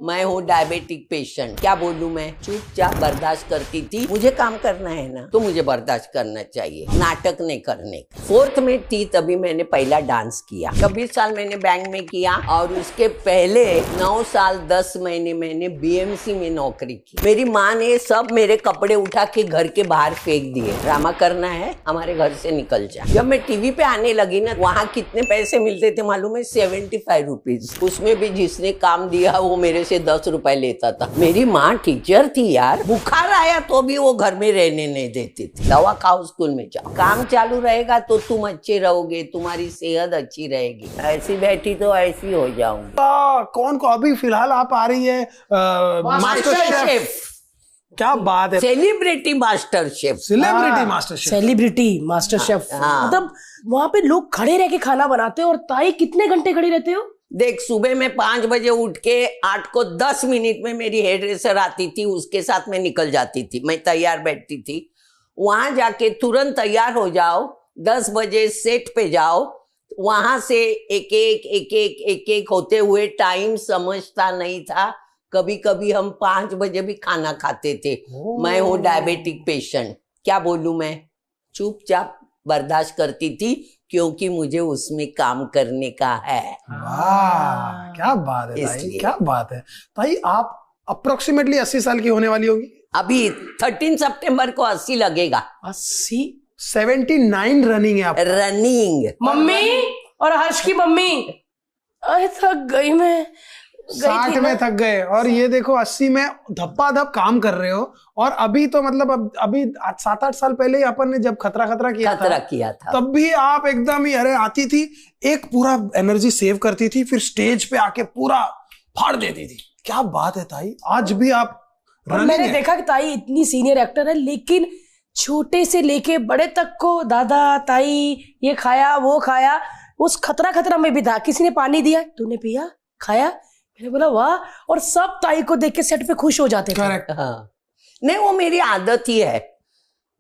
मैं हूँ diabetic patient. क्या बोलूं मैं, चुपचाप बर्दाश्त करती थी। मुझे काम करना है ना, तो मुझे बर्दाश्त करना चाहिए, नाटक नहीं करने का। 4th में थी तभी मैंने पहला डांस किया। 26 साल मैंने बैंक में किया और उसके पहले 9 साल 10 महीने मैंने BMC में नौकरी की। मेरी माँ ने सब मेरे कपड़े उठा के घर के बाहर फेंक दिए। ड्रामा करना है, हमारे घर से निकल जा। जब मैं टीवी पे आने लगी ना, वहाँ कितने पैसे मिलते थे मालूम है? 75 रुपीज। उसमें भी जिसने काम दिया वो मेरे से 10 रुपए लेता था। मेरी माँ टीचर थी यार, बुखार आया तो भी वो घर में रहने नहीं देती थी। दवा खाओ, स्कूल में जाओ, काम चालू रहेगा तो तुम अच्छे रहोगे, तुम्हारी सेहत अच्छी रहेगी। ऐसी बैठी तो ऐसी हो जाऊंगी। कौन को अभी फिलहाल आप आ रही है मास्टर शेफ। क्या बात है, celebrity master chef. Celebrity master chef, celebrity master chef. मतलब वहां पे लोग खड़े रह के खाना बनाते हो। और ताई कितने घंटे खड़ी रहते हो? देख, सुबह में 5 बजे उठ के 8 को 10 मिनट में मेरी हेयर ड्रेसर आती थी, उसके साथ मैं निकल जाती थी। मैं तैयार बैठती थी, वहां जाके तुरंत तैयार हो जाओ, 10 बजे सेट पे जाओ। वहां से एक एक होते हुए टाइम समझता नहीं था। कभी कभी हम 5 बजे भी खाना खाते थे। मैं हूँ डायबिटिक पेशेंट। क्या बोलूं मैं, चुपचाप बर्दाश्त करती थी क्योंकि मुझे उसमें काम करने का है। वाह, क्या बात है ताई, क्या बात है ताई। आप अप्रोक्सीमेटली 80 साल की होने वाली होगी अभी। 13 सितंबर को 80 लगेगा। 80, 79 रनिंग है आप। रनिंग। मम्मी और हर्ष की मम्मी, अरे थक गई मैं। 60 में थक गए और ये देखो 80 में धप्पा धप काम कर रहे हो। और अभी तो मतलब अभी 7-8 साल पहले ही अपन ने जब खतरा किया था तब भी आप एकदम ही अरे आती थी, एक पूरा एनर्जी सेव करती थी, फिर स्टेज पे आके पूरा फाड़ देती थी। क्या बात है ताई, आज भी आप मैंने देखा कि ताई इतनी सीनियर एक्टर है, लेकिन छोटे से लेके बड़े तक को दादा ताई ये खाया वो खाया। उस खतरा में भी था, किसी ने पानी दिया, तूने पिया, खाया। मैंने बोला वाह। और सब ताई को देख के सेट पे खुश हो जाते थे। करेक्ट। हाँ, नहीं वो मेरी आदत ही है।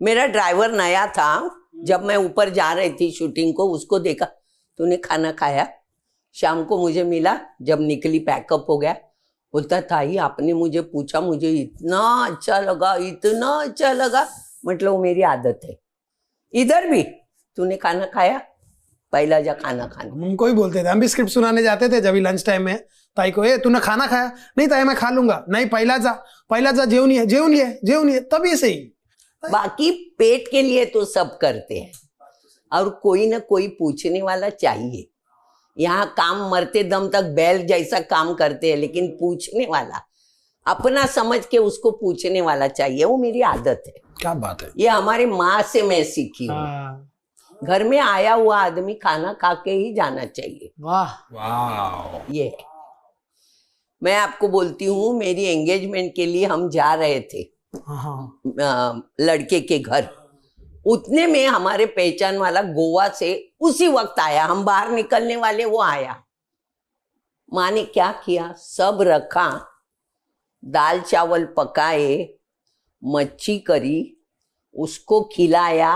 मेरा ड्राइवर नया था, जब मैं ऊपर जा रही थी शूटिंग को, उसको देखा, तूने खाना खाया। शाम को मुझे मिला, जब निकली पैकअप हो गया, बोलता ताई आपने मुझे पूछा, मुझे इतना अच्छा लगा, इतना अच्छा लगा। मतलब वो मेरी आदत है। इधर भी तूने खाना खाया, पहला जा खाना खाना। हमको ही बोलते थे, हम भी स्क्रिप्ट सुनाने जाते थे जब लंच टाइम में ताई को, तूने खाना खाया? नहीं ताई मैं खा लूंगा। नहीं पहला जा जेवनी है तभी सही। बाकी पेट के लिए तो सब करते हैं, और कोई ना कोई पूछने वाला चाहिए। यहाँ काम मरते दम तक बैल जैसा काम करते हैं, लेकिन पूछने वाला, अपना समझ के उसको पूछने वाला चाहिए। वो मेरी आदत है। क्या बात है, ये हमारी माँ से मैं सीखी हूँ। घर में आया हुआ आदमी खाना खा के ही जाना चाहिए। वाह वाह। ये है। मैं आपको बोलती हूँ, मेरी एंगेजमेंट के लिए हम जा रहे थे लड़के के घर। उतने में हमारे पहचान वाला गोवा से उसी वक्त आया, हम बाहर निकलने वाले, वो आया। माँ ने क्या किया, सब रखा, दाल चावल पकाए, मच्छी करी, उसको खिलाया,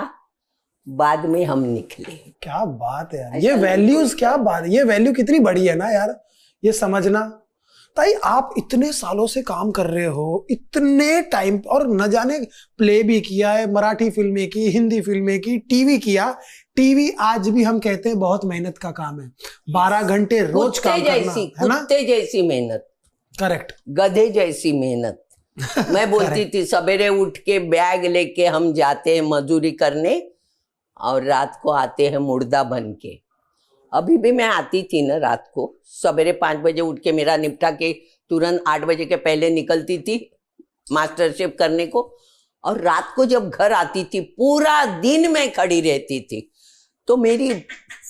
बाद में हम निकले। क्या बात है यार, ये वैल्यूज, क्या बात है, ये वैल्यू कितनी बड़ी है ना यार, ये समझना। ताई आप इतने सालों से काम कर रहे हो, इतने टाइम, और न जाने प्ले भी किया है, मराठी फिल्में की, हिंदी फिल्में की, टीवी किया। टीवी आज भी हम कहते हैं बहुत मेहनत का काम है, 12 घंटे रोज काम करना, है ना? कुत्ते जैसी मेहनत। करेक्ट। गधे जैसी मेहनत। मैं बोलती थी सवेरे उठ के बैग लेके हम जाते हैं मजदूरी करने, और रात को आते हैं मुर्दा बन के। अभी भी मैं आती थी ना रात को, सवेरे 5 बजे उठ के मेरा निपटा के तुरंत 8 बजे के पहले निकलती थी मास्टर शेफ करने को। और रात को जब घर आती थी, पूरा दिन मैं खड़ी रहती थी। तो मेरी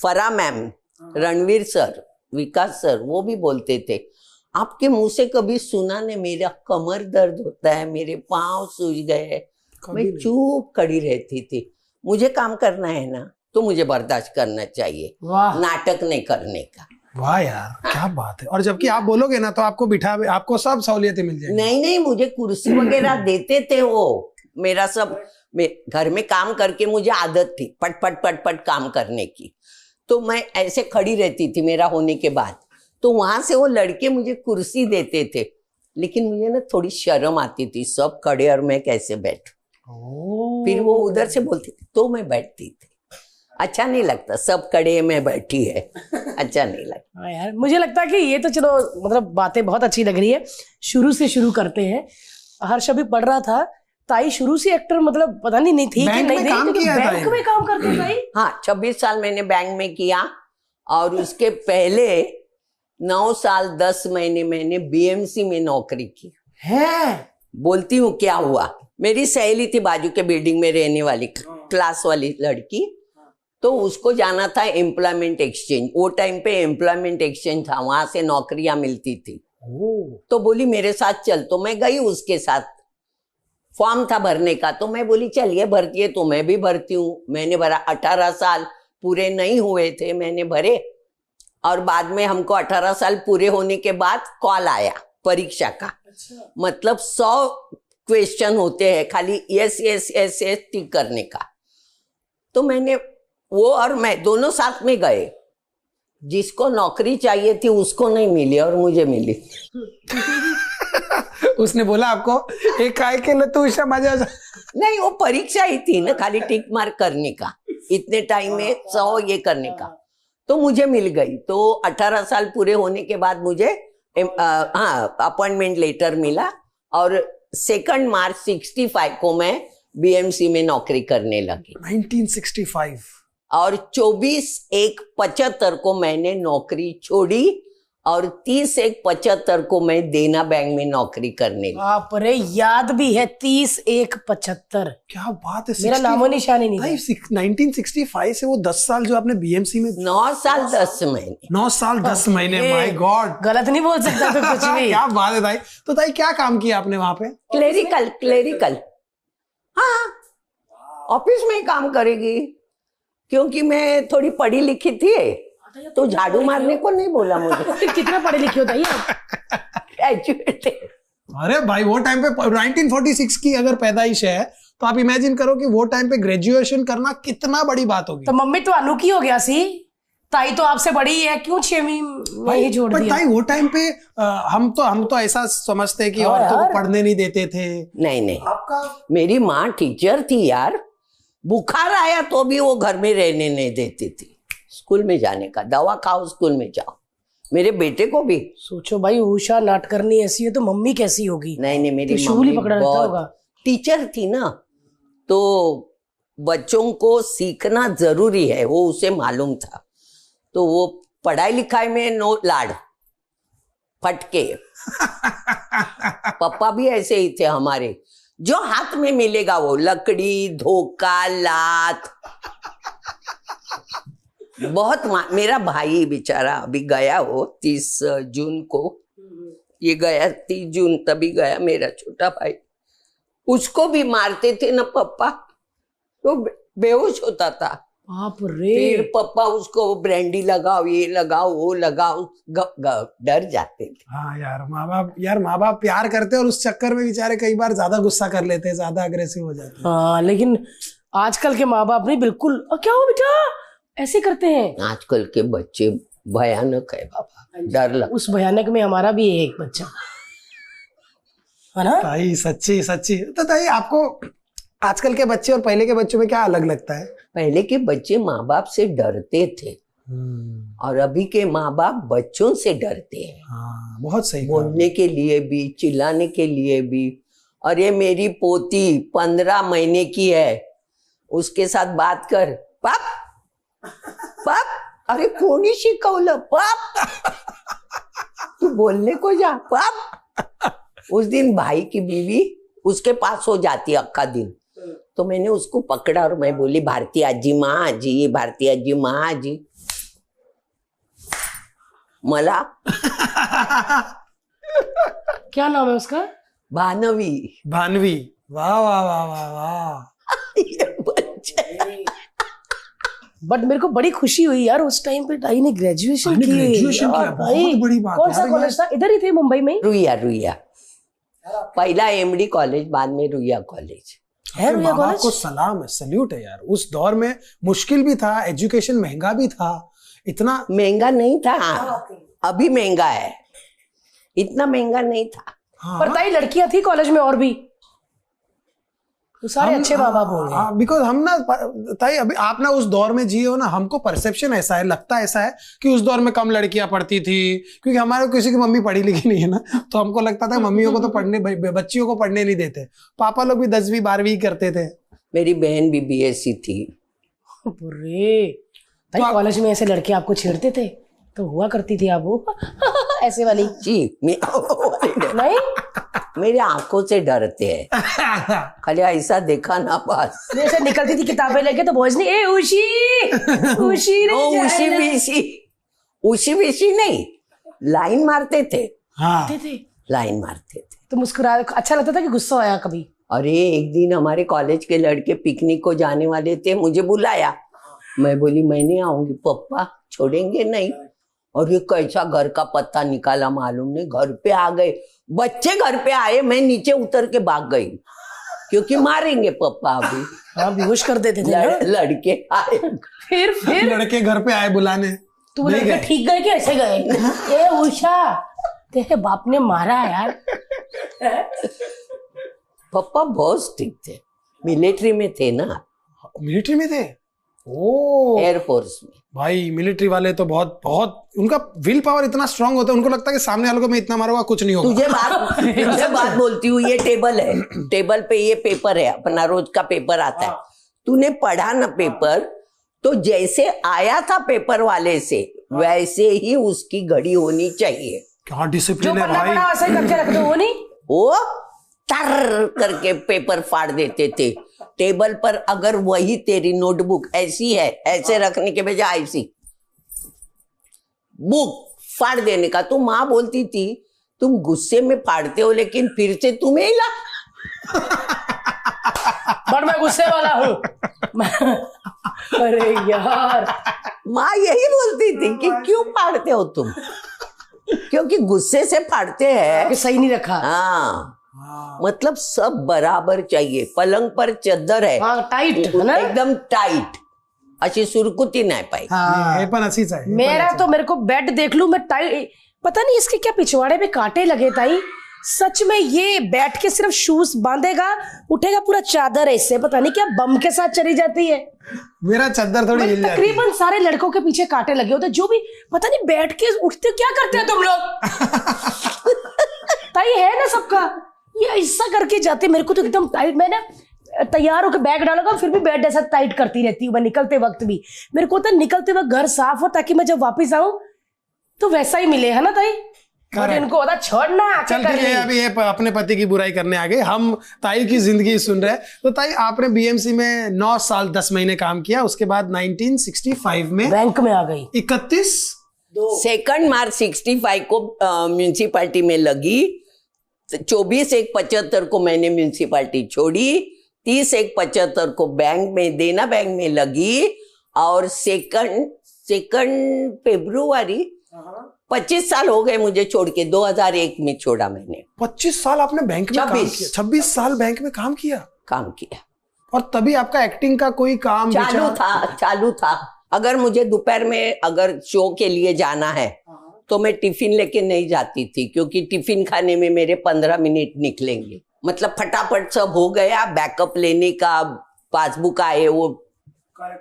फरा मैम, रणवीर सर, विकास सर, वो भी बोलते थे, आपके मुंह से कभी सुना नहीं मेरा कमर दर्द होता है, मेरे पाँव सूज गए। मैं चुप खड़ी रहती थी। मुझे काम करना है ना, तो मुझे बर्दाश्त करना चाहिए, नाटक नहीं करने का। वाह यार, क्या बात है। और जबकि आप बोलोगे ना तो आपको आपको सब सहूलियतें मिल जाएंगी। नहीं, मुझे कुर्सी वगैरह देते थे वो। मेरा सब घर में काम करके मुझे आदत थी पट पट काम करने की, तो मैं ऐसे खड़ी रहती थी मेरा होने के बाद। तो वहां से वो लड़के मुझे कुर्सी देते थे, लेकिन मुझे ना थोड़ी शर्म आती थी, सब खड़े और मैं कैसे बैठूं। फिर वो उधर से बोलती थी तो मैं बैठती थी। अच्छा नहीं लगता, सब खड़े में बैठी है, अच्छा नहीं लगता। हाँ यार, मुझे लगता है कि ये तो चलो मतलब बातें बहुत अच्छी लग रही है। शुरू से शुरू करते हैं। हर्ष अभी पढ़ रहा था, ताई शुरू से एक्टर मतलब पता नहीं थी कि नहीं काम थी, किया बैंक में काम करते हैं ताई। हाँ, 26 साल मैंने बैंक में किया और उसके पहले 9 साल 10 महीने मैंने बीएमसी में नौकरी की है। बोलती हूँ क्या हुआ, मेरी सहेली थी बाजू के बिल्डिंग में रहने वाली, क्लास वाली लड़की, तो उसको जाना था एम्प्लॉयमेंट एक्सचेंज। वो टाइम पे एम्प्लॉयमेंट एक्सचेंज था, वहां से नौकरियां मिलती थी। तो बोली मेरे साथ चल, तो मैं गई उसके साथ। फॉर्म था भरने का, तो मैं बोली चलिए भरती है, तो मैं भी भरती हूँ। मैंने भरा, 18 साल पूरे नहीं हुए थे, मैंने भरे। और बाद में हमको 18 साल पूरे होने के बाद कॉल आया परीक्षा का। मतलब 100 क्वेश्चन होते हैं, खाली यस यस यस यस टिक करने का। तो मैंने वो और मैं दोनों साथ में गए। जिसको नौकरी चाहिए थी उसको नहीं मिली और मुझे मिली। उसने बोला आपको एक काय के लिए तो उषा मजा नहीं, वो परीक्षा ही थी ना, खाली टिक मार्क करने का, इतने टाइम में 100 ये करने का, तो मुझे मिल गई। तो 18 साल पूरे होने के बाद मुझे अपॉइंटमेंट लेटर मिला और 2 मार्च 65 को मैं बीएमसी में नौकरी करने लगी। 1965 और 24/1/75 को मैंने नौकरी छोड़ी और 30/1/75 को मैं देना बैंक में नौकरी करने लगी। बाप रे, याद भी है 30/1/75। क्या बात है, मेरा नामो निशान ही नहीं था। 1965 से वो 10 साल जो आपने बीएमसी में 9 साल 10 महीने 9 साल 10 महीने, माय गॉड, गलत नहीं बोल सकता तो कुछ भी। क्या बात है ताई। तो ताई क्या काम किया आपने वहां पे? क्लेरिकल। हाँ, ऑफिस में ही काम करेगी, क्योंकि मैं थोड़ी पढ़ी लिखी थी, तो झाड़ू मारने को नहीं बोला मुझे। कितना पढ़े लिखे हो ताई आप? ग्रेजुएट थे। अरे भाई, वो टाइम पे 1946 की अगर पैदाइश है तो आप इमेजिन करो कि वो टाइम पे ग्रेजुएशन करना कितना बड़ी बात होगी। तो मम्मी तो अनु की हो गया सी, ताई तो आपसे बड़ी है, क्यों 6वीं में ही छोड़ दिया? ताई वो टाइम पे हम तो ऐसा समझते हैं कि औरतों को पढ़ने नहीं देते थे। नहीं, आपका मेरी माँ टीचर थी यार। बुखार आया तो भी वो घर में रहने नहीं देती थी, स्कूल में जाने का, दवा खाओ स्कूल में जाओ। मेरे बेटे को भी। सोचो भाई, उषा नाटकरनी ऐसी है तो मम्मी कैसी होगी? नहीं, मेरी शूल ही मम्मी पकड़ा रहता होगा। बहुत टीचर थी ना, तो बच्चों को सीखना जरूरी है, वो उसे मालूम था। तो वो पढ़ाई लिखाई में नो लाड फटके। पापा भी ऐसे ही थे हमारे, जो हाथ में मिलेगा वो, लकड़ी, धोखा, लात, बहुत। मेरा भाई बेचारा अभी गया, वो 30 जून को ये गया, 30 जून तभी गया मेरा छोटा भाई। उसको भी मारते थे ना पापा, तो बेहोश होता था। बाप रे। फिर पापा उसको ब्रांडी लगाओ, ये लगाओ, वो लगाओ, डर जाते थे। हाँ यार, माँ बाप प्यार करते हैं और उस चक्कर में बेचारे कई बार ज्यादा गुस्सा कर लेते हैं, ज्यादा अग्रेसिव हो जाते हैं। हाँ, लेकिन आजकल के माँ बाप नहीं, बिल्कुल। क्या हो बेटा, ऐसे करते हैं? आजकल के बच्चे भयानक है बाबा, डर लग। उस भयानक में हमारा भी है एक बच्चा, है ना? ताई सच्ची। तो ताई आपको आजकल के बच्चे और पहले के बच्चों में क्या अलग लगता है? पहले के बच्चे माँ बाप से डरते थे और अभी के माँ बाप बच्चों से डरते हैं। हाँ, बहुत सही। बोलने के लिए भी, चिल्लाने के लिए भी। और ये मेरी पोती 15 महीने की है, उसके साथ बात कर, पाप पाप, अरे कोणी शिकवलं पाप, तू बोलने को जा पाप। उस दिन भाई की बीवी उसके पास हो जाती अक्का दिन, तो मैंने उसको पकड़ा और मैं बोली, भारती आजी माँ जी, भारती आजी माँ जी। मला क्या नाम है उसका? भानवी। वाह वाह वाह वाह वाह। ये बच्चा बट मेरे को बड़ी खुशी हुई यार, उस टाइम पे ताई ने ग्रेजुएशन की। ग्रेजुएशन किया, बहुत बड़ी बात। कौन सा कॉलेज था? इधर ही थे मुंबई में? रुइया। पहला एमडी कॉलेज, बाद में रुइया कॉलेज है। रुइया कॉलेज को सलाम है, सल्यूट है यार। उस दौर में मुश्किल भी था, एजुकेशन महंगा भी था। इतना महंगा नहीं था, अभी महंगा है, इतना महंगा नहीं था। हाँ। पर ताई लड़कियां थी कॉलेज में और भी, तो सारे अच्छे माँ बाप होंगे। बिकॉज हम ना ताई अभी आप ना उस दौर में जिए हो ना, हमको परसेप्शन ऐसा है, लगता ऐसा है कि उस दौर में कम लड़कियां पढ़ती थी, क्योंकि हमारे किसी की मम्मी पढ़ी लिखी नहीं है ना, तो हमको लगता था मम्मियों को तो पढ़ने, बच्चियों को पढ़ने नहीं देते। पापा लोग भी 10वीं 12वीं करते थे। मेरी बहन भी बीएससी थी। अरे ताई कॉलेज में ऐसे लड़के आपको छेड़ते थे तो हुआ करती थी आप वो ऐसे वाली? जी नहीं, मेरे आंखों से डरते हैं, खाली ऐसा देखा ना बस। जैसे निकलती थी किताबें लेके तो भोजनी ए उशी उशी रे उसी बीसी, उसी बीसी नहीं, लाइन मारते थे। हाँ थे। लाइन मारते थे। तो मुस्कुरा, अच्छा लगता था कि गुस्सा आया कभी? अरे एक दिन हमारे कॉलेज के लड़के पिकनिक को जाने वाले थे, मुझे बुलाया, मैं बोली मैं नहीं आऊंगी, पप्पा छोड़ेंगे नहीं। और ये कैसा घर का पत्ता निकाला मालूम नहीं, घर पे आ गए, बच्चे घर पे आए, मैं नीचे उतर के भाग गई क्योंकि मारेंगे पप्पा अभी। हाँ, बेहोश कर देते थे ना? लड़के आए, फिर लड़के घर पे आए बुलाने, तो वो लड़के ठीक गए कि ऐसे गए? ए उषा, तेरे बाप ने मारा यार। पप्पा बहुत ठीक थे, मिलिट्री में थे ना। मिलिट्री में थे? ओ एयरफोर्स में। भाई मिलिट्री वाले तो बहुत बहुत, उनका विल पावर इतना स्ट्रांग होता है, उनको लगता है कि सामने वालों को मैं इतना मारूंगा कुछ नहीं होगा। तुझे बात बोलती हूँ, ये टेबल है, टेबल पे ये पेपर है, अपना रोज का पेपर आता है। तूने पढ़ा ना पेपर, तो जैसे आया था पेपर वाले से वैसे ही उसकी घड़ी होनी चाहिए। क्या डिसिप्लिन है भाई। ऐसे करके रख दो, वो नहीं, वो टर करके पेपर फाड़ देते थे टेबल पर। अगर वही तेरी नोटबुक ऐसी है, ऐसे रखने के बजाय ऐसी बुक फाड़ देने का, तो माँ बोलती थी तुम गुस्से में फाड़ते हो लेकिन फिर से तुम्हें ला। पर मैं गुस्से वाला हूँ। अरे यार, माँ यही बोलती थी कि क्यों फाड़ते हो तुम, क्योंकि गुस्से से फाड़ते हैं। कि सही नहीं रखा। हाँ, मतलब सब बराबर चाहिए। पलंग पर चद्दर है, हाँ, टाइट है ना, एकदम टाइट, अशी सुरकुती नहीं पाई। हाँ, ये पण असीच आहे। मेरा तो, मेरे को बेड देख लूं मैं टाइट, पता नहीं इसके क्या पिछवाड़े पे कांटे लगे ताई, सच में। ये बैठ के सिर्फ शूज बांधेगा, उठेगा, पूरा चादर है इससे, पता नहीं क्या बम के साथ चली जाती है। मेरा चद्दर थोड़ी हिल जाती है। तकरीबन सारे लड़कों के पीछे कांटे लगे होते, जो भी पता नहीं बैठ के उठते क्या करते हैं तुम लोग। ताई है ना सबका, ये ऐसा करके जाते, मेरे को तो एकदम टाइट। मैंने तैयार होकर बैग डालूंगा, फिर भी बेड ऐसा टाइट करती रहती हूँ मैं, निकलते वक्त भी। मेरे को तो निकलते वक्त घर साफ हो, ताकि मैं जब वापस आऊं तो वैसा ही मिले, है ना ताई? और इनको होता छोड़ना। चल ठीक है, अभी ये अपने पति की बुराई करने आ गए, हम ताई की जिंदगी सुन रहे हैं। तो ताई आपने बीएमसी में 9 साल 10 महीने काम किया, उसके बाद 1965 में बैंक में आ गई। 31 2 मार्च 65 को म्यूनिसिपैलिटी में लगी। 24/1/75 को मैंने म्यूनिसिपैलिटी छोड़ी। 30/1/75 को बैंक में, देना बैंक में लगी। और 2 फरवरी 25 साल हो गए मुझे छोड़ के, 2001 में छोड़ा मैंने। 25 साल आपने बैंक में काम किया? 26 साल बैंक में काम किया। और तभी आपका एक्टिंग का कोई काम चालू था। अगर मुझे दोपहर में अगर शो के लिए जाना है तो मैं टिफिन लेके नहीं जाती थी, क्योंकि टिफिन खाने में मेरे 15 मिनट निकलेंगे। मतलब फटाफट सब हो गया, बैकअप लेने का, पासबुक आए वो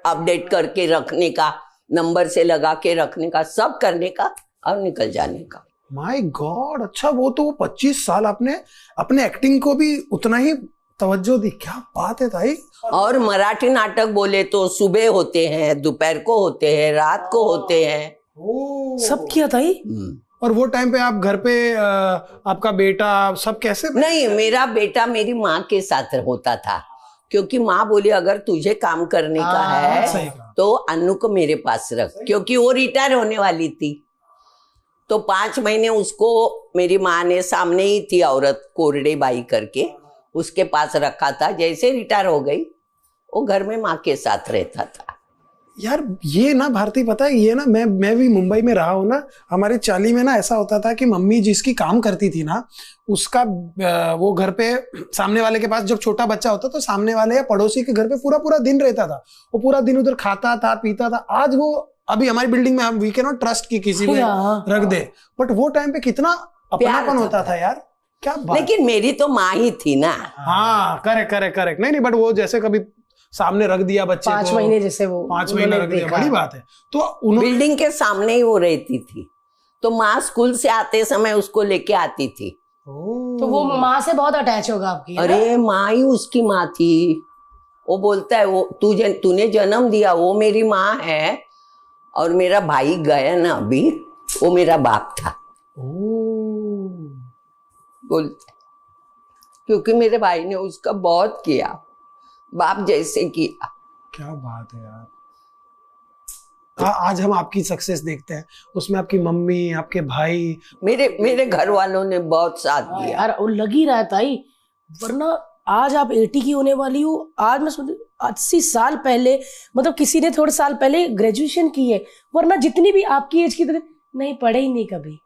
अपडेट करके रखने का, नंबर से लगा के रखने का, सब करने का और निकल जाने का। माय गॉड, अच्छा वो तो 25 साल आपने अपने एक्टिंग को भी उतना ही तवज्जो दी। क्या बात है ताई। और मराठी नाटक बोले तो सुबह होते हैं, दोपहर को होते हैं, रात को होते हैं, सब किया ताई। और वो टाइम पे आप घर पे आपका बेटा सब कैसे? नहीं, मेरा बेटा मेरी माँ के साथ होता था, क्योंकि माँ बोली अगर तुझे काम करने का है तो अन्नू को मेरे पास रख, क्योंकि वो रिटायर होने वाली थी। तो 5 महीने उसको मेरी माँ ने, सामने ही थी औरत कोरडे बाई करके, उसके पास रखा था। जैसे रिटायर हो गई वो घर में माँ के साथ रहता था। यार ये ना भारती, पता है ये ना, मैं भी मुंबई में रहा हूँ ना, हमारे चाली में ना ऐसा होता था कि मम्मी जिसकी काम करती थी ना, उसका वो घर पे सामने वाले के पास जब छोटा बच्चा होता तो सामने वाले या पड़ोसी के घर पे पूरा दिन रहता था। वो पूरा दिन उधर खाता था, पीता था। आज वो अभी हमारी बिल्डिंग में हम वी कैन नॉट ट्रस्ट की किसी को रख दे, बट वो टाइम पे कितना अपनापन होता था यार। क्या बात। लेकिन मेरी तो माँ ही थी ना। हाँ करेक्ट करेक्ट करेक्ट। नहीं नहीं, बट वो जैसे कभी सामने रख दिया बच्चे 5 को, महीने जैसे वो 5 महीने रख दिया, बड़ी बात है। तो उन्होंने बिल्डिंग के सामने ही वो रहती थी, तो माँ स्कूल से आते समय उसको लेके आती थी। तो वो माँ से बहुत अटैच होगा आपकी, है ना? अरे माँ ही उसकी माँ थी। वो बोलता है वो तूने जन्म दिया, वो मेरी माँ है, और मेरा भाई गया ना अभी, वो मेरा बाप था बोलता है, क्योंकि मेरे भाई ने उसका बहुत किया, बाप जैसे किया। क्या बात है यार। आज हम आपकी सक्सेस देखते हैं, उसमें आपकी मम्मी, आपके भाई, मेरे घर वालों ने बहुत साथ दिया। यार वो लग ही रहा है ताई, वरना आज आप 80 की होने वाली हो। आज मैं समझ 80 साल पहले, मतलब किसी ने थोड़े साल पहले ग्रेजुएशन की है, वरना जितनी भी आपकी एज की नहीं पढ़े ही नहीं कभी।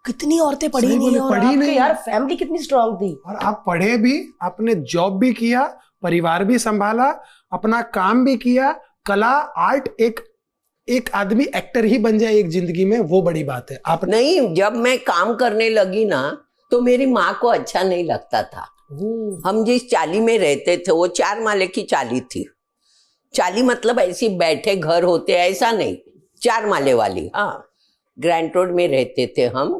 कितनी औरतें पढ़ी सही नहीं, बोले, और पढ़ी आपके नहीं। यार फैमिली कितनी स्ट्रांग थी। और आप पढ़े भी, आपने जॉब भी किया, परिवार भी संभाला, अपना काम भी किया, कला आर्ट, एक आदमी एक्टर ही बन जाए एक जिंदगी में, वो बड़ी बात है। आप नहीं, जब मैं काम करने लगी ना तो मेरी माँ को अच्छा नहीं लगता था। हम जिस चाली में रहते थे वो 4 माले की चाली थी। चाली मतलब ऐसी बैठे घर होते, ऐसा नहीं, 4 माले वाली। हाँ, ग्रैंड रोड में रहते थे हम।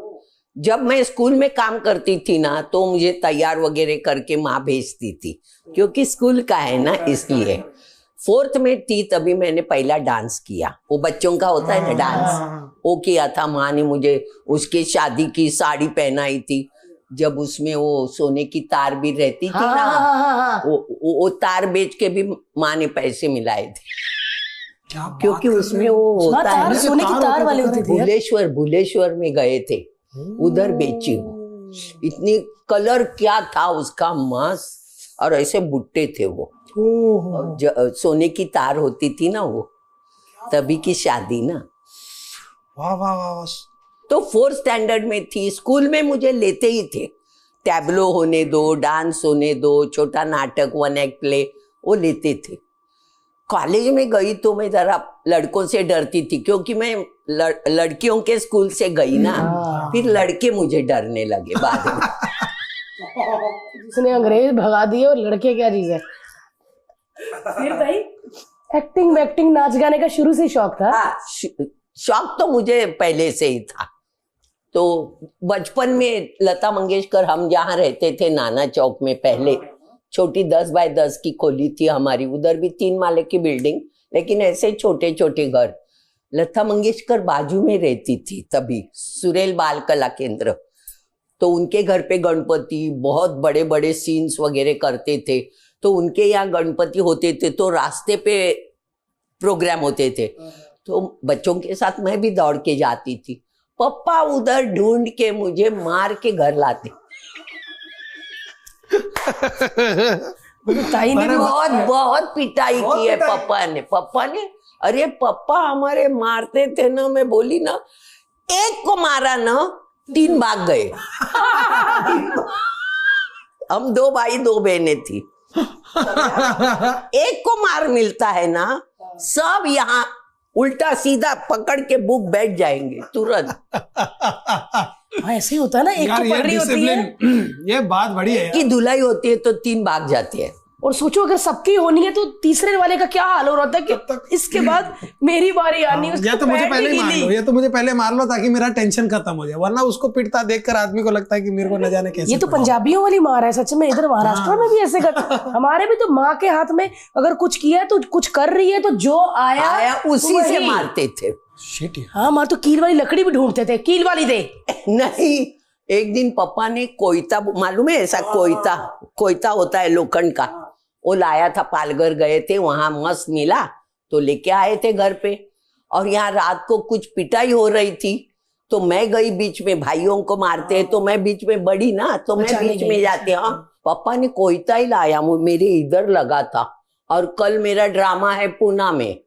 जब मैं स्कूल में काम करती थी ना तो मुझे तैयार वगैरह करके माँ भेजती थी, क्योंकि स्कूल का है ना, इसलिए। 4th में थी तभी मैंने पहला डांस किया, वो बच्चों का होता है ना डांस, वो किया था। माँ ने मुझे उसके शादी की साड़ी पहनाई थी, जब उसमें वो सोने की तार भी रहती थी ना, हाँ। वो तार बेच के भी माँ ने पैसे मिलाए थे, क्या बात क्योंकि कर रहे उसमें हो? वो होता है तार ना, सोने की तार वाले होते थे। भुलेश्वर में गए थे, उधर बेची हूँ। इतनी कलर क्या था उसका, मस्त, और ऐसे बुट्टे थे वो। और सोने की तार होती थी ना, वो तभी की शादी ना। वाह वाह वाह वाह। तो 4th स्टैंडर्ड में थी, स्कूल में मुझे लेते ही थे। टैबलो होने दो, डांस होने दो, छोटा नाटक, 1 एक्ट प्ले, वो लेते थे। कॉलेज में गई तो मैं जरा लड़कों से डरती थी, क्योंकि मैं लड़कियों के स्कूल से गई ना, फिर लड़के मुझे डरने लगे बाद में। जिसने अंग्रेज भगा दिए, और लड़के क्या चीज है। फिर भाई एक्टिंग नाच गाने का शुरू से शौक था? हाँ, शौक तो मुझे पहले से ही था। तो बचपन में लता मंगेशकर, हम जहाँ रहते थे नाना चौक में, पहले छोटी 10 बाय 10 की खोली थी हमारी, उधर भी 3 माले की बिल्डिंग, लेकिन ऐसे छोटे छोटे घर। लता मंगेशकर बाजू में रहती थी तभी, सुरेल बाल कला केंद्र। तो उनके घर पे गणपति, बहुत बड़े बड़े सीन्स वगैरह करते थे, तो उनके यहाँ गणपति होते थे, तो रास्ते पे प्रोग्राम होते थे, तो बच्चों के साथ मैं भी दौड़ के जाती थी। पप्पा उधर ढूंढ के मुझे मार के घर लाते। ताई ने भी बहुत पिटाई की है पप्पा ने। अरे पप्पा हमारे मारते थे ना, मैं बोली ना, एक को मारा ना 3 भाग गए। हम 2 भाई 2 बहनें थी। एक को मार मिलता है ना, सब यहाँ उल्टा सीधा पकड़ के बुक बैठ जाएंगे तुरंत। हाँ, ऐसे ही होता है ना, एक यार तो पढ़ रही होती है, ये बात बड़ी है की धुलाई होती है तो 3 भाग जाते हैं। और सोचो अगर सबकी होनी है तो तीसरे वाले का क्या हाल हो रहा था कि इसके बाद मेरी बारी आनी है। या तो मुझे पहले ही मार लो, या तो मुझे पहले मार लो, ताकि मेरा टेंशन खत्म हो जाए, वरना उसको पिटता देखकर आदमी को लगता है कि मेरे को न जाने कैसे। ये तो पंजाबियों वाली मार है सच में। इधर महाराष्ट्र में भी ऐसे कर, हमारे भी तो माँ के हाथ में अगर कुछ किया है तो कुछ कर रही है तो जो आया उसी से मारते थे। हाँ, मार तो कील वाली लकड़ी भी ढूंढते थे, कील वाली दे। नहीं, एक दिन पापा ने कोयता, मालूम है ऐसा कोयता होता है लोखंड का, वो लाया था। पालघर गए थे, वहां मस्त मिला तो लेके आए थे घर पे। और यहाँ रात को कुछ पिटाई हो रही थी, तो मैं गई बीच में, भाइयों को मारते हैं तो मैं बीच में बड़ी ना, तो मैं बीच में जाती। हाँ, पापा ने कोयता ही लाया, मेरे इधर लगा था। और कल मेरा ड्रामा है पुणे में,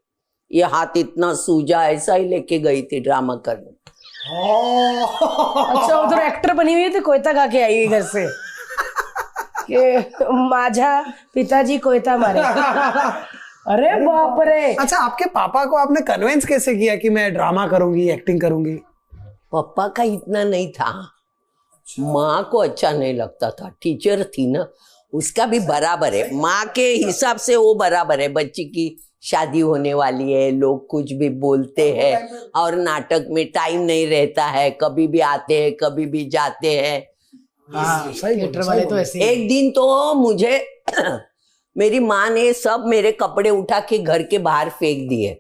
ये हाथ इतना सूजा, ऐसा ही लेके गई थी ड्रामा करने। अच्छा, उधर एक्टर बनी हुई थी, कोयता खा के आई हुई घर से कि माझा पिताजी कोयता मारे। अरे बाप रे। अच्छा, आपके पापा को आपने कन्विंस कैसे किया कि मैं ड्रामा करूंगी, एक्टिंग करूंगी? पापा का इतना नहीं था, माँ को अच्छा नहीं लगता था, टीचर थी ना, उसका भी बराबर है, माँ के हिसाब से वो बराबर है। बच्ची की शादी होने वाली है, लोग कुछ भी बोलते हैं और नाटक में टाइम नहीं रहता है, कभी भी आते हैं कभी भी जाते हैं। हाँ, सही बोले, थिएटर वाले तो ऐसे ही एक दिन तो मुझे मेरी माँ ने सब मेरे कपड़े उठा के घर के बाहर फेंक दिए,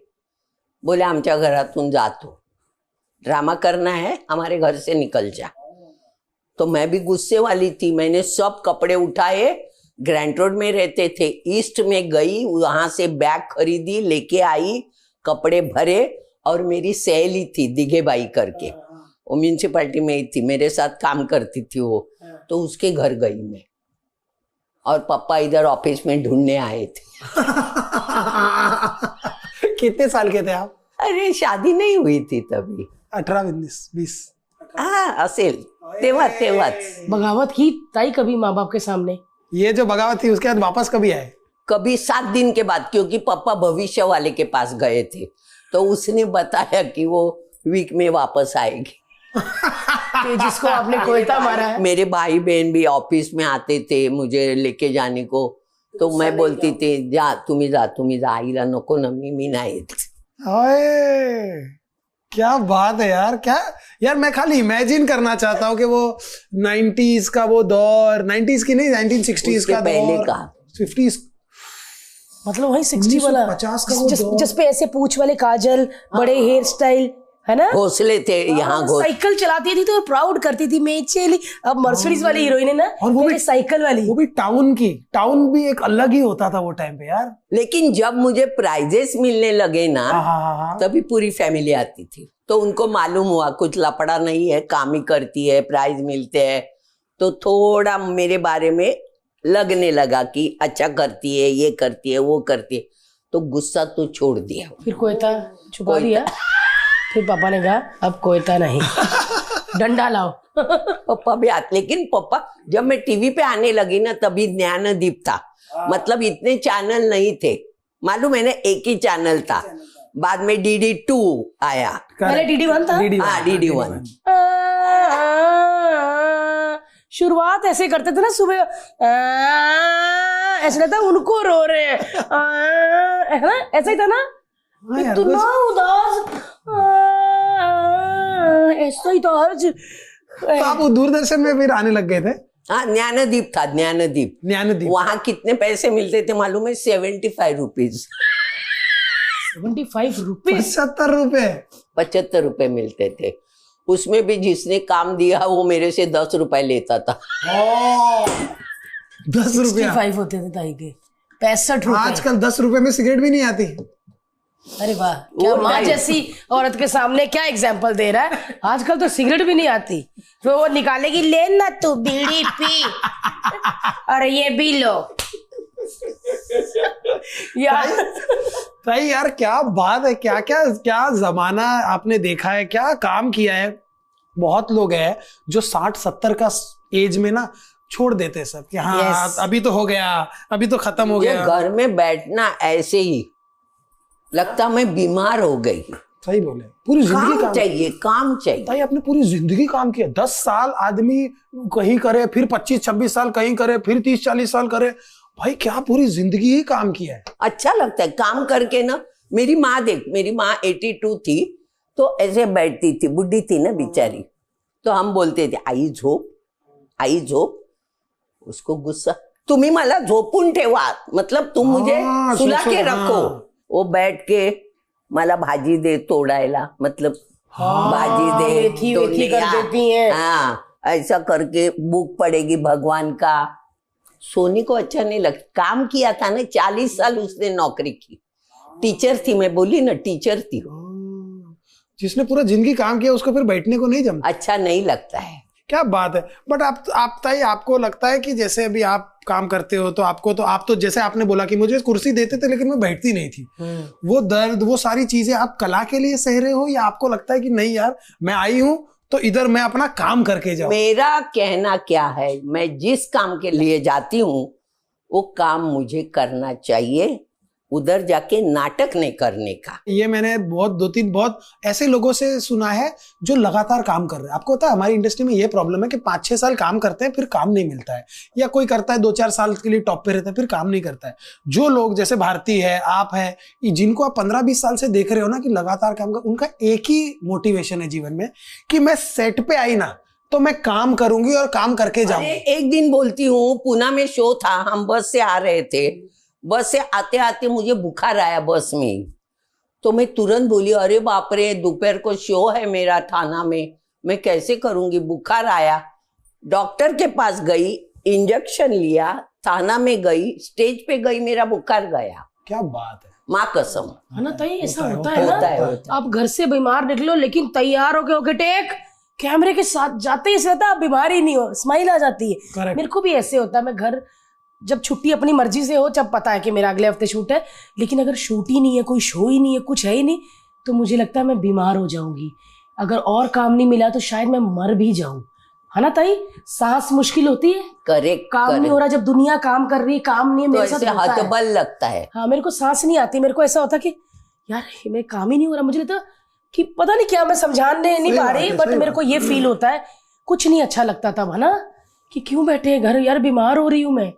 बोले आमच्या घरातून जातो, ड्रामा करना है हमारे घर से निकल जा। तो मैं भी गुस्से वाली थी, मैंने सब कपड़े उठाए, ग्रैंड रोड में रहते थे, ईस्ट में गई, वहां से बैग खरीदी, लेके आई, कपड़े भरे, और मेरी सहेली थी दिघे बाई करके, वो म्यूनसिपालिटी में ही थी, मेरे साथ काम करती थी वो, तो उसके घर गई मैं, और पापा इधर ऑफिस में ढूंढने आए थे। कितने साल के थे आप? अरे शादी नहीं हुई थी तभी, 18-20? हाँ असेल तेव्हाच। बगावत की ताई कभी माँ बाप के सामने? ये जो बगावत थी उसके बाद वापस कभी आए? कभी 7 दिन के बाद, क्योंकि पापा भविष्य वाले के पास गए थे, तो उसने बताया कि वो वीक में वापस आएगी। कि जिसको आपने कोयता मारा है। मेरे भाई बहन भी ऑफिस में आते थे मुझे लेके जाने को, तो मैं बोलती थी जा तुम्ही जा, आईला नको ना, मी नाही येत। ओए, क्या बात है यार, क्या यार, मैं खाली इमेजिन करना चाहता हूँ कि वो 90s का वो दौर, 90s की नहीं 1960s का पहले दौर, का 50s, मतलब वही 60 वाला 1950 का वो दौर। जिस पे ऐसे पूंछ वाले काजल, बड़े हेयर स्टाइल, है ना? घोंसले थे यहाँ, साइकिल चलाती थी तो प्राउड करती थी, मैं चली। अब मर्सिडीज वाली हीरोइन है ना, और वो भी साइकिल वाली, वो भी टाउन की, टाउन भी एक अलग ही होता था वो टाइम पे यार। लेकिन जब मुझे प्राइजेस मिलने लगे ना, हाँ। तभी पूरी फैमिली आती थी, तो उनको मालूम हुआ कुछ लपड़ा नहीं है, काम ही करती है, प्राइज मिलते हैं, तो थोड़ा मेरे बारे में लगने लगा कि अच्छा करती है, ये करती है, वो करती है, तो गुस्सा तो छोड़ दिया। फिर कोयता छुपा दिया। फिर पापा ने कहा अब कोयता नहीं, डंडा लाओ। पापा भी आते, लेकिन पापा जब मैं टीवी पे आने लगी ना, तभी ज्ञानदीप था, मतलब इतने चैनल नहीं थे, मालूम है ना, एक ही चैनल था, बाद में DD2 आया, पहले DD1 था। हाँ DD1। शुरुआत ऐसे करते थे ना, सुबह ऐसा लगता उनको रो रहे हैं, है ना, ऐसा ही था ना, इतना उदास, ऐसा ही था हर चीज। तो आप वो दूरदर्शन में फिर आने लग गए थे? हाँ ज्ञानदीप था, ज्ञानदीप। वहां कितने पैसे मिलते थे मालूम है? 75 रुपीज। 75 रुपीज? 75 रुपए? 75 रुपए मिलते थे। उसमें भी जिसने काम दिया वो मेरे से 10 रुपए लेता था। 10 रुपया? 65 होते थे ताई के, 65 रुपए। आजकल 10 रुपए में सिगरेट भी नहीं आती। अरे वाह, क्या माँ जैसी औरत के सामने क्या एग्जाम्पल दे रहा है। आजकल तो सिगरेट भी नहीं आती, तो वो निकालेगी, ले ना तू बीड़ी पी, अरे ये भी लो यार। भाई यार क्या बात है, क्या क्या क्या जमाना आपने देखा है, क्या काम किया है। बहुत लोग हैं जो 60-70 का एज में ना छोड़ देते सब कि हाँ अभी तो हो गया, अभी तो खत्म हो गया। घर में बैठना ऐसे ही लगता मैं बीमार हो गई। सही बोले, पूरी जिंदगी काम चाहिए, काम चाहिए। भाई आपने पूरी जिंदगी काम किया, 10 साल आदमी कहीं करे, फिर 25-26 साल कहीं करे, फिर 30-40 साल करे। भाई क्या पूरी जिंदगी ही काम किया है। अच्छा लगता है काम करके ना। मेरी माँ देख, मेरी माँ 82 थी, तो ऐसे बैठती थी, बुढ़ी थी ना बेचारी, तो हम बोलते थे आई झोप, आई झोप। उसको गुस्सा, तुम्ही मला झोपून ठेवा, मतलब तुम मुझे सुला के रखो। वो बैठ के मला भाजी दे तोड़ायला, मतलब भाजी दे वेथी कर देती हैं। हाँ ऐसा करके बुक पड़ेगी भगवान का। सोनी को अच्छा नहीं लगता, काम किया था ना, 40 साल उसने नौकरी की, टीचर थी, मैं बोली ना टीचर थी। जिसने पूरा जिंदगी काम किया उसको फिर बैठने को नहीं जमता, अच्छा नहीं लगता है। क्या बात है। बट आप ताई, आपको लगता है कि जैसे अभी आप काम करते हो तो आप तो जैसे आपने बोला कि मुझे कुर्सी देते थे लेकिन मैं बैठती नहीं थी, वो दर्द, वो सारी चीजें आप कला के लिए सह रहे हो, या आपको लगता है कि नहीं यार मैं आई हूं तो इधर मैं अपना काम करके जाऊं? मेरा कहना क्या है, मैं जिस काम के लिए जाती हूँ वो काम मुझे करना चाहिए, उधर जाके नाटक नहीं करने का। ये मैंने बहुत ऐसे लोगों से सुना है जो लगातार काम कर रहे हैं। आपको पता है हमारी इंडस्ट्री में ये प्रॉब्लम है कि 5-6 साल काम करते हैं फिर काम नहीं मिलता है, या कोई करता है 2-4 साल के लिए टॉप पे रहता है फिर काम नहीं करता है। जो लोग जैसे भारती है, आप है, जिनको आप 15-20 साल से देख रहे हो ना कि लगातार काम कर, उनका एक ही मोटिवेशन है जीवन में कि मैं सेट पे आई ना तो मैं काम करूंगी और काम करके जाऊंगी। एक दिन बोलती हूँ, पुणे में शो था, हम बस से आ रहे थे, बस से आते आते मुझे बुखार आया बस में, तो मैं तुरंत बोली अरे बाप रे, दोपहर को शो है मेरा थाना में, मैं कैसे करूंगी, बुखार आया। डॉक्टर के पास गई, इंजेक्शन लिया, थाना में गई, स्टेज पे गई, मेरा बुखार गया। क्या बात है, माँ कसम। है ना ताई, ऐसा होता होता है है। ना। आप घर से बीमार निकलो लेकिन तैयार होके ओके टेक, कैमरे के साथ जाते ही से आप बीमार ही नहीं हो, स्माइल आ जाती है। Correct. मेरे को भी ऐसे होता है, मैं घर जब छुट्टी अपनी मर्जी से हो, जब पता है कि मेरा अगले हफ्ते शूट है, लेकिन अगर शूट ही नहीं है, कोई शो ही नहीं है, कुछ है ही नहीं, तो मुझे लगता है मैं बीमार हो जाऊंगी। अगर और काम नहीं मिला तो शायद मैं मर भी जाऊं, है ना ताई। सांस मुश्किल होती है, करेक्ट, काम नहीं हो रहा, जब दुनिया काम कर रही है, काम नहीं है, तो मेरे साथ ऐसे होता है। हतबल लगता है। हाँ, मेरे को सांस नहीं आती, मेरे को ऐसा होता कि यार मेरे काम ही नहीं हो रहा। मुझे लगता कि पता नहीं क्या, मैं समझाने नहीं पा रही, बट मेरे को ये फील होता है, कुछ नहीं अच्छा लगता तब, है ना, कि क्यों बैठे हैं घर यार, बीमार हो रही हूँ मैं।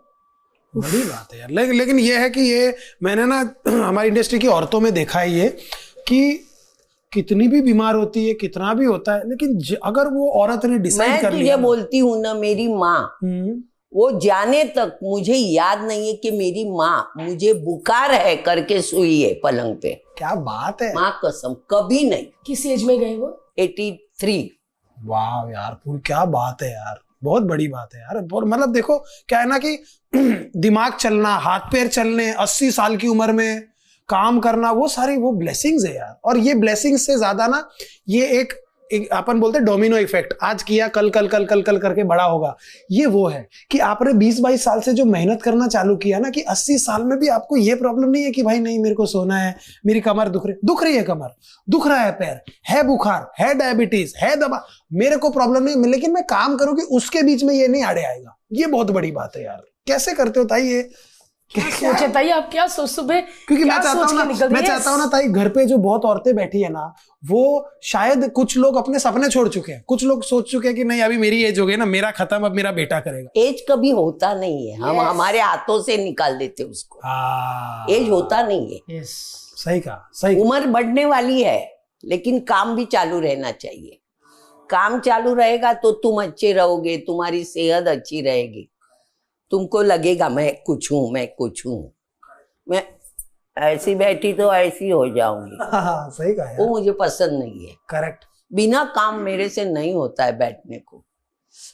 बड़ी बात है यार। लेकिन ये है कि ये मैंने ना हमारी इंडस्ट्री की औरतों में देखा है ये कि कितनी भी बीमार होती है, कितना भी होता है, लेकिन अगर वो औरत ने डिसाइड कर लिया, मैं बोलती हूँ ना, मेरी माँ, वो जाने तक मुझे याद नहीं है कि मेरी माँ मुझे बुखार है करके सोई है पलंग पे। क्या बात है, माँ कसम, कभी नहीं। किस एज में गए वो? 83। वाह यार, पूरी क्या बात है यार, बहुत बड़ी बात है यार। और मतलब देखो क्या है ना कि दिमाग चलना, हाथ पैर चलने, 80 साल की उम्र में काम करना, वो सारी वो ब्लेसिंग्स है यार। और ये ब्लेसिंग्स से ज्यादा ना, ये एक अपन बोलते हैं डोमिनो इफेक्ट, आज किया कल कल कल कल कल करके बड़ा होगा। ये वो है कि आपने 20-22 साल से जो मेहनत करना चालू किया ना, कि 80 साल में भी आपको ये प्रॉब्लम नहीं है कि भाई नहीं मेरे को सोना है, मेरी कमर दुख रही है, कमर दुख रहा है, पैर है, बुखार है, डायबिटीज है, दबा, मेरे को प्रॉब्लम नहीं, लेकिन मैं काम करूंगी, उसके बीच में ये नहीं आड़े आएगा। ये बहुत बड़ी बात है यार। कैसे करते हो ताई ये? क्या सोचे ताई आप, क्या सोच सुबह, क्योंकि मैं चाहता हूँ ना ताई, घर पे जो बहुत औरतें बैठी है ना, वो शायद कुछ लोग अपने सपने छोड़ चुके हैं, कुछ लोग सोच चुके हैं कि नहीं अभी मेरी एज हो गई ना, मेरा खत्म, अब मेरा बेटा करेगा। एज कभी होता नहीं है, हम हमारे हाथों से निकाल देते उसको। एज होता नहीं है। सही कहा, सही। उम्र बढ़ने वाली है, लेकिन काम भी चालू रहना चाहिए। काम चालू रहेगा तो तुम अच्छे रहोगे, तुम्हारी सेहत अच्छी रहेगी, तुमको लगेगा मैं कुछ हूं, मैं कुछ हूं, मैं ऐसी बैठी तो ऐसी हो जाऊंगी। हाँ, सही कहा यार। वो मुझे पसंद नहीं है। करेक्ट। बिना काम मेरे से नहीं होता है बैठने को,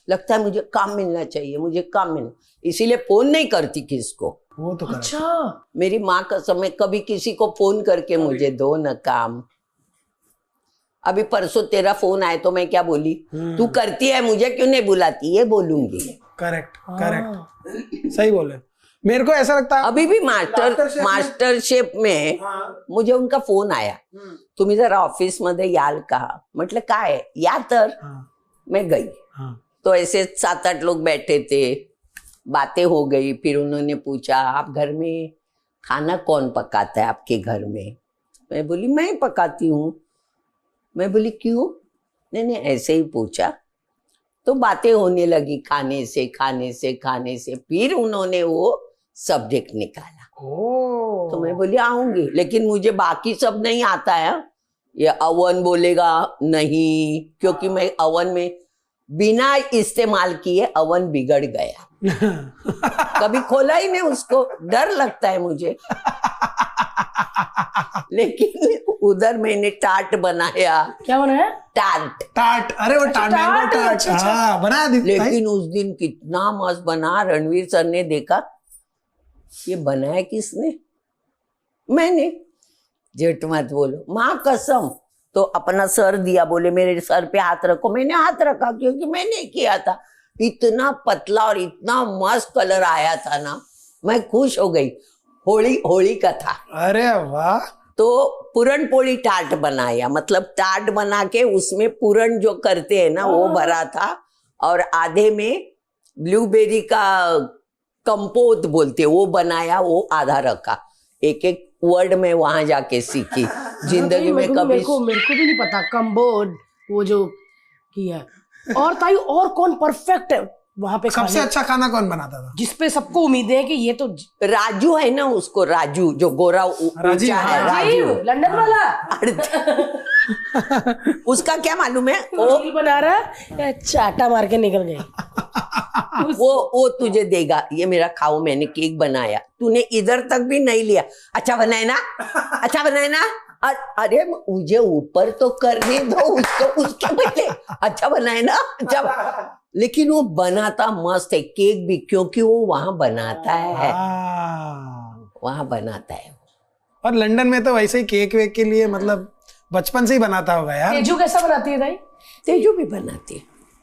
लगता है मुझे काम मिलना चाहिए, मुझे काम मिलना, इसीलिए फोन नहीं करती किसको। वो तो अच्छा, मेरी माँ कसम है, कभी किसी को फोन करके मुझे दो न काम। अभी परसों तेरा फोन आया तो मैं क्या बोली, तू करती है मुझे क्यों नहीं बुलाती, ये बोलूंगी। करेक्ट, करेक्ट, सही बोले। मेरे को ऐसा लगता है अभी भी मास्टरशेफ में मुझे उनका फोन आया, तुम्ही जरा ऑफिस मध्ये याल का, म्हटलं काय, या तर मैं गई। तो ऐसे 7-8 लोग बैठे थे, बातें हो गई, फिर उन्होंने पूछा आप घर में खाना कौन पकाता है आपके घर में? मैं बोली मैं पकाती हूँ। मैं बोली क्यों? नहीं ऐसे ही पूछा। तो बातें होने लगी खाने से, फिर उन्होंने वो सब्जेक्ट निकाला। तो मैं बोली आऊंगी, लेकिन मुझे बाकी सब नहीं आता है। ये अवन बोलेगा नहीं, क्योंकि मैं अवन में बिना इस्तेमाल किए अवन बिगड़ गया। कभी खोला ही नहीं उसको, डर लगता है मुझे। लेकिन उधर मैंने टार्ट बनाया। क्या बनाया? टार्ट। अरे वो टार्ट, मैंगो टार्ट, हाँ बना दी। लेकिन उस दिन कितना मस्त बना, रणवीर सर ने देखा ये बनाया किसने? मैंने। जेठ मत बोलो, माँ कसम। तो अपना सर दिया, बोले मेरे सर पे हाथ रखो, मैंने हाथ रखा क्योंकि मैंने किया था। इतना पतला और इतना मस्त कलर आया था ना, मैं खुश हो गई। होली का था। अरे वाह। तो पूरन पोली टार्ट बनाया, मतलब टार्ट बना के उसमें पूरन जो करते हैं ना वो भरा था, और आधे में ब्लूबेरी का कंपोत बोलते वो बनाया, वो आधा रखा। एक वर्ड में वहां जाके सीखी, जिंदगी में कभी। मेरे को भी नहीं पता कम्बोड वो जो किया। और ताई और कौन परफेक्ट है वहां पे? सबसे अच्छा खाना कौन बनाता था? जिसपे सबको उम्मीदें हैं कि ये तो राजू है ना, उसको राजू जो गोरा ऊंचा है, राजू लंदन वाला। उसका क्या मालूम है, वो बना रहा है, चाटा मार के निकल गए। वो तुझे देगा, ये मेरा खाओ, मैंने केक बनाया, तूने इधर तक भी नहीं लिया, अच्छा बनाए ना, अच्छा बनाए ना, अरे मुझे ऊपर तो करने दो उसको, उसके पहले अच्छा बनाए ना, अच्छा। लेकिन वो बनाता मस्त है केक भी, क्योंकि वो वहां बनाता है, वहां बनाता है। और लंदन में तो वैसे ही केक वेक के लिए मतलब बचपन से ही बनाता होगा यार। तेजू कैसा बनाती है भाई? तेजू भी बनाती है।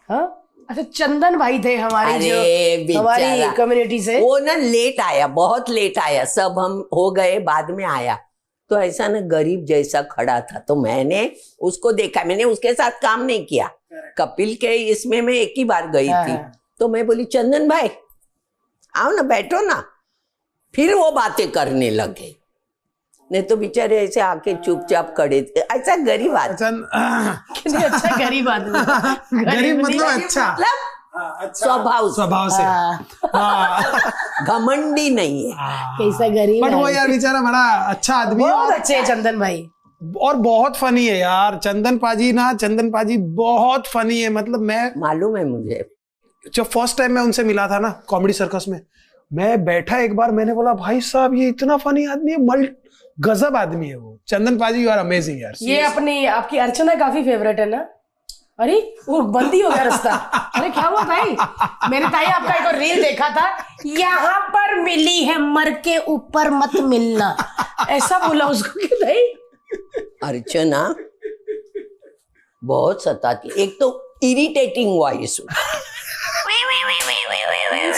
हाँ अच्छा, चंदन भाई थे हमारे जो हमारी कम्युनिटी से, वो ना लेट आया, बहुत लेट आया, सब हम हो गए बाद में आया, तो ऐसा ना गरीब जैसा खड़ा था, तो मैंने उसको देखा, मैंने उसके साथ काम नहीं किया, कपिल के इसमें मैं एक ही बार गई थी, तो मैं बोली चंदन भाई आओ ना, बैठो ना, फिर वो बातें करने लगे, नहीं तो बेचारे ऐसे आके चुपचाप खड़े थे, ऐसा गरीब आदमी। अच्छा गरीब आदमी, गरीब मतलब अच्छा, स्वभाव से घमंडी नहीं है, कैसा गरीब। बट वो यार बेचारा बड़ा अच्छा आदमी है, बहुत अच्छे चंदन भाई, और बहुत फनी है यार चंदन पाजी बहुत फनी है। मतलब मैं, मालूम है मुझे, जब फर्स्ट टाइम मैं उनसे मिला था ना कॉमेडी सर्कस में, मैं बैठा एक बार, मैंने बोला भाई साहब ये इतना फनी आदमी है, गजब आदमी है वो चंदन पाजी, यू आर अमेजिंग यार। ये अपनी आपकी अर्चना काफी फेवरेट है ना? अरे वो बंदी हो गया रास्ता। अरे क्या हुआ भाई? मैंने ताई आपका एक और रील देखा था, यहाँ पर मिली है मर के ऊपर मत मिलना, ऐसा बोला उसको कि भाई। अर्चना बहुत सताती, एक तो इरिटेटिंग वॉइस,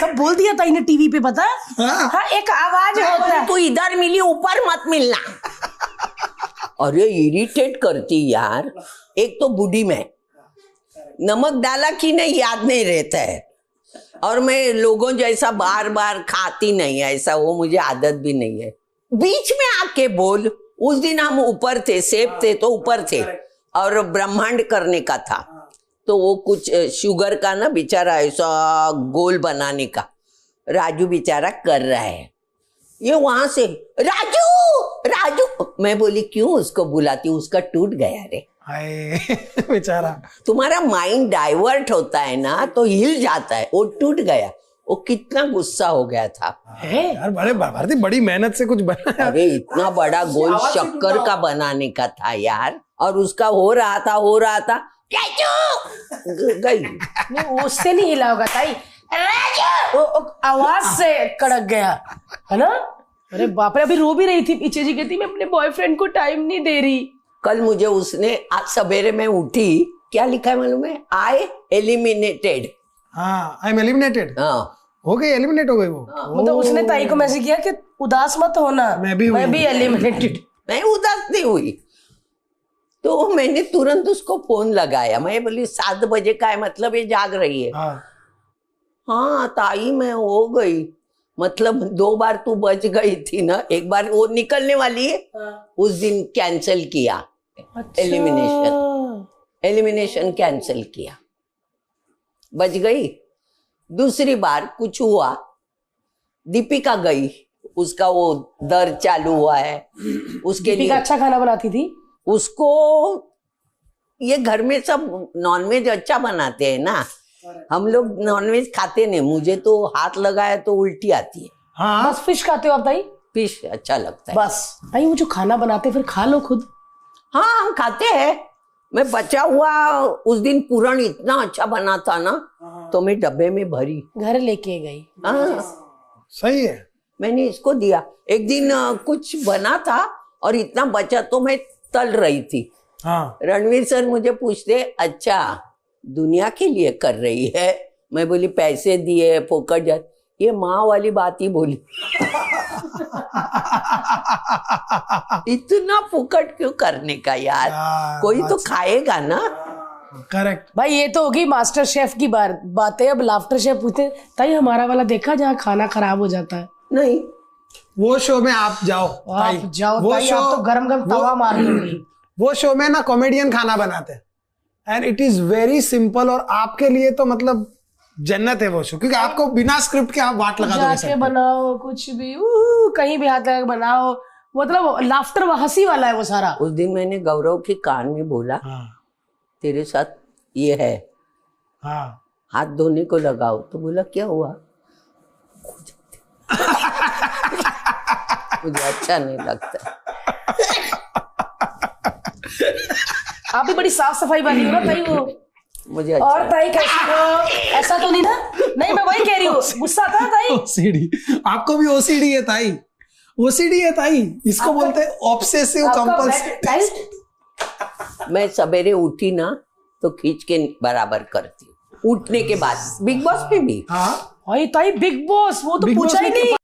सब बोल दिया था इन्हें टीवी पे, पता? हाँ एक आवाज होता है, तू इधर मिली ऊपर मत मिलना। अरे इरिटेट करती यार, एक तो बूढ़ी में नमक डाला कि नहीं याद नहीं रहता है, और मैं लोगों जैसा बार बार खाती नहीं, ऐसा वो मुझे आदत भी नहीं है, बीच में आके बोल। उस दिन हम ऊपर थे, सेब थे तो ऊपर थे, और ब्रह्मांड करने का था, तो वो कुछ शुगर का ना बेचारा ऐसा गोल बनाने का, राजू बेचारा कर रहा है, ये वहां से राजू, मैं बोली क्यों उसको बुलाती, उसका टूट गया रे, बेचारा। तुम्हारा माइंड डाइवर्ट होता है ना तो हिल जाता है, वो टूट गया, वो कितना गुस्सा हो गया था यार, बड़े भारती बड़ी मेहनत से कुछ बना। अरे इतना बड़ा गोल शक्कर का बनाने का था यार, और उसका हो रहा था नहीं उससे नहीं हिला होगा ताई, वो आवाज से कड़क गया है ना। अरे बाप रे, अभी रो भी रही थी पीछे, जी कहती मैं अपने बॉयफ्रेंड को टाइम नहीं दे रही। कल मुझे उसने, आज सवेरे में उठी, क्या लिखा है मालूम है, आई एलिमिनेटेड। हाँ आई एम एलिमिनेटेड, हाँ हो गई, एलिमिनेट हो गई वो। मतलब उसने ताई को मैसेज किया कि उदास मत होना, मैं भी एलिमिनेटेड। मैं उदास नहीं हुई, तो मैंने तुरंत उसको फोन लगाया, मैं बोली 7 बजे का है, मतलब ये जाग रही है। हाँ ताई मैं हो गई, मतलब 2 बार तू बच गई थी ना, एक बार वो निकलने वाली है, उस दिन कैंसिल किया। अच्छा। एलिमिनेशन कैंसिल किया, बच गई। दूसरी बार कुछ हुआ, दीपिका गई, उसका वो दर्द चालू हुआ है, उसके लिए अच्छा खाना बनाती थी, उसको ये घर में सब नॉनवेज अच्छा बनाते हैं ना, हम लोग नॉनवेज खाते नहीं, मुझे तो हाथ लगाया तो उल्टी आती है। हाँ बस फिश खाते हो आप ताई? फिश अच्छा लगता है बस। ताई वो जो खाना बनाते फिर खा लो खुद। हाँ हम खाते हैं, मैं बचा हुआ उस दिन पूरण इतना अच्छा बना था ना, तो मैं डब्बे में भरी घर लेके गई। हाँ सही है, मैंने इसको दिया। एक दिन कुछ बना था और इतना बचा तो मैं तल रही थी। हाँ। रणवीर सर मुझे पूछते, अच्छा दुनिया के लिए कर रही है? मैं बोली पैसे दिए फोकट जा, ये माँ वाली बात ही बोली। इतना फुकट क्यों करने का यार, कोई तो खाएगा ना। करेक्ट भाई, ये तो होगी मास्टर शेफ की बात है। अब लाफ्टर शेफ पूछते ताई हमारा वाला देखा जहाँ खाना खराब हो जाता है? नहीं, वो शो में आप जाओ ताई, आप जाओ वो ताई, शो आप तो गरम गरम तवा मार लोगी। वो शो में ना कॉमेडियन खाना बनाते हैं and it is very simple, और आपके लिए तो मतलब जन्नत है वो शो, क्योंकि आपको बिना स्क्रिप्ट के आप वाट लगा दोगे जाके बनाओ कुछ भी, कहीं भी हाथ लगा के बनाओ, मतलब लाफ्टर हंसी वाला है वो सारा। उस दिन मैंने गौरव के कान में बोला, हाँ तेरे साथ ये है, हाँ हाथ धोने को लगाओ, तो बोला क्या हुआ? मुझे अच्छा नहीं लगता। आप भी बड़ी साफ सफाई वाली हो ना ताई वो। मुझे अच्छा और ताई कैसी हो? ऐसा तो नहीं ना? नहीं, मैं वही कह रही हूँ, गुस्सा था ताई? ओसीडी, आपको भी ओसीडी है ताई, ओसीडी है ताई, इसको बोलते हैं ऑब्सेसिव कंपल्सिव। मैं सवेरे उठी ना तो खींच के बराबर करती हूँ, उठने के बाद। बिग बॉस पे भी हाँ भाई ताई बिग बॉस वो तो Big पूछा Boss ही में नहीं।